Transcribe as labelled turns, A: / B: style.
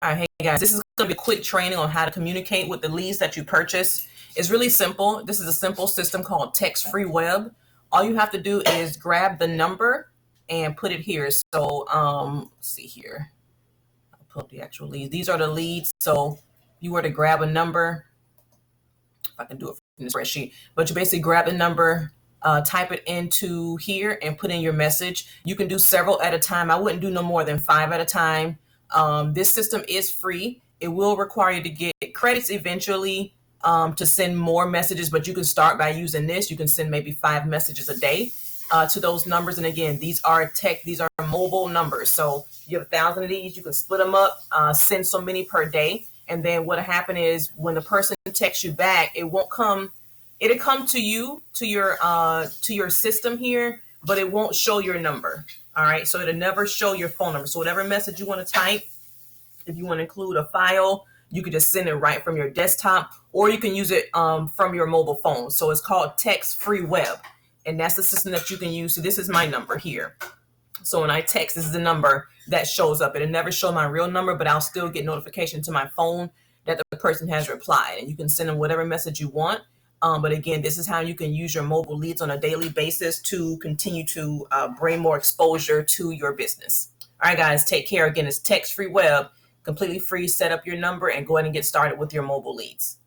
A: All right, hey guys, this is going to be a quick training on how to communicate with the leads that you purchase. It's really simple. This is a simple system called text-free web. All you have to do is grab the number and put it here. So let's see here. I'll pull up the actual leads. These are the leads. So if you were to grab a number, if I can do it in the spreadsheet, but you basically grab the number, type it into here and put in your message. You can do several at a time. I wouldn't do no more than 5 at a time. This system is free. It will require you to get credits eventually to send more messages, but you can start by using this. You can send maybe 5 messages a day to those numbers. And again, these are mobile numbers. So you have 1,000 of these. You can split them up, send so many per day. And then what'll happen is when the person texts you back, it won't come. It'll come to you, to your system here, but it won't show your number. All right, so it'll never show your phone number. So whatever message you want to type, if you want to include a file, you can just send it right from your desktop, or you can use it from your mobile phone. So it's called text-free web, and that's the system that you can use. So this is my number here. So when I text, this is the number that shows up. It'll never show my real number, but I'll still get notification to my phone that the person has replied, and you can send them whatever message you want. But again, this is how you can use your mobile leads on a daily basis to continue to bring more exposure to your business. All right, guys, take care. Again, it's text-free web, completely free. Set up your number and go ahead and get started with your mobile leads.